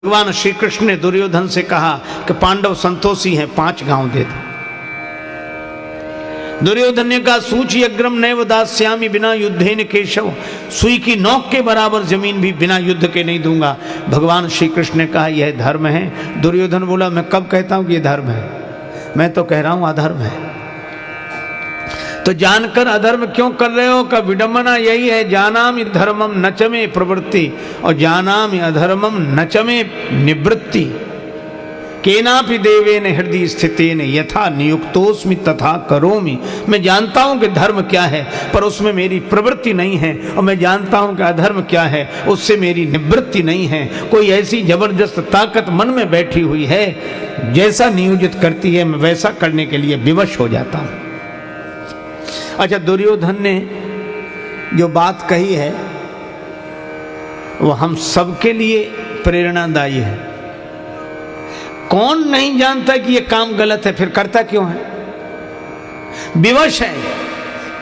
भगवान श्री कृष्ण ने दुर्योधन से कहा कि पांडव संतोषी हैं, 5 गांव दे दो। दुर्योधन ने कहा सूची अग्रम नैव दास्यामि बिना युद्धेन केशव, सुई की नोक के बराबर जमीन भी बिना युद्ध के नहीं दूंगा। भगवान श्री कृष्ण ने कहा यह धर्म है। दुर्योधन बोला मैं कब कहता हूं कि यह धर्म है, मैं तो कह रहा हूं अधर्म है। तो जानकर अधर्म क्यों कर रहे हो का विडंबना यही है, जानामि धर्मम नचमे प्रवृत्ति और जानामि अधर्मम नचमे निवृत्ति। केनापि देवेन हृदय स्थितेन यथा नियुक्तोस्मि तथा करोमि। मैं जानता हूं कि धर्म क्या है पर उसमें मेरी प्रवृत्ति नहीं है, और मैं जानता हूं कि अधर्म क्या है उससे मेरी निवृत्ति नहीं है। कोई ऐसी जबरदस्त ताकत मन में बैठी हुई है, जैसा नियोजित करती है मैं वैसा करने के लिए विवश हो जाता हूं। अच्छा, दुर्योधन ने जो बात कही है वो हम सबके लिए प्रेरणादायी है। कौन नहीं जानता कि ये काम गलत है, फिर करता क्यों है? विवश है,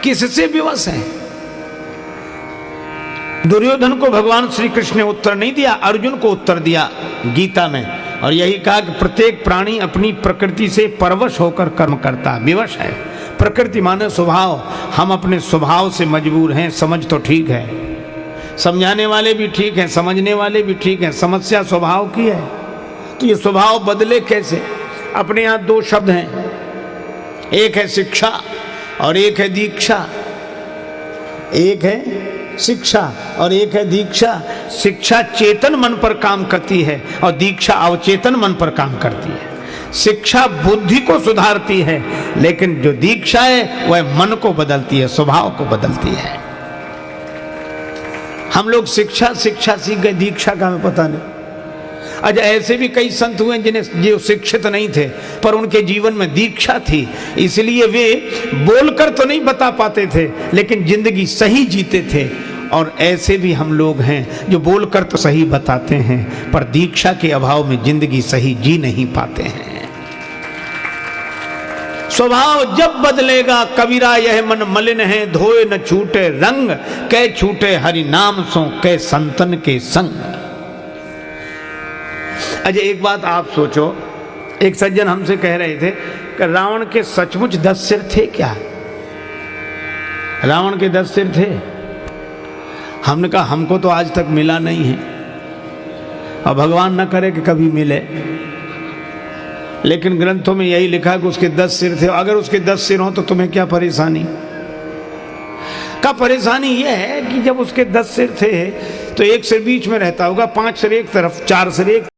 किससे विवश है? दुर्योधन को भगवान श्री कृष्ण ने उत्तर नहीं दिया, अर्जुन को उत्तर दिया गीता में, और यही कहा कि प्रत्येक प्राणी अपनी प्रकृति से परवश होकर कर्म करता, विवश है। प्रकृति माने स्वभाव, हम अपने स्वभाव से मजबूर हैं। समझ तो ठीक है, समझाने वाले भी ठीक हैं, समझने वाले भी ठीक हैं, समस्या स्वभाव की है। तो ये स्वभाव बदले कैसे? अपने यहाँ 2 शब्द हैं, एक है शिक्षा और एक है दीक्षा। एक है शिक्षा और एक है दीक्षा। शिक्षा चेतन मन पर काम करती है और दीक्षा अवचेतन मन पर काम करती है। शिक्षा बुद्धि को सुधारती है, लेकिन जो दीक्षा है वह मन को बदलती है, स्वभाव को बदलती है। हम लोग शिक्षा सीख गए, दीक्षा का हमें पता नहीं। अच्छा, ऐसे भी कई संत हुए जिन्हें जो शिक्षित नहीं थे पर उनके जीवन में दीक्षा थी, इसलिए वे बोलकर तो नहीं बता पाते थे लेकिन जिंदगी सही जीते थे। और ऐसे भी हम लोग हैं जो बोलकर तो सही बताते हैं पर दीक्षा के अभाव में जिंदगी सही जी नहीं पाते हैं। स्वभाव जब बदलेगा कबीरा यह मन मलिन है, धोए न छूटे रंग, कै छूटे हरि नाम सो कै संतन के संग। अच्छा, एक बात आप सोचो, एक सज्जन हमसे कह रहे थे कि रावण के सचमुच 10 सिर थे क्या? रावण के 10 सिर थे? हमने कहा हमको तो आज तक मिला नहीं है और भगवान न करे कि कभी मिले, लेकिन ग्रंथों में यही लिखा कि उसके 10 सिर थे। अगर उसके 10 सिर हो तो तुम्हें क्या परेशानी? का परेशानी यह है कि जब उसके 10 सिर थे तो एक सिर बीच में रहता होगा, 5 सिर एक तरफ, 4 सिर एक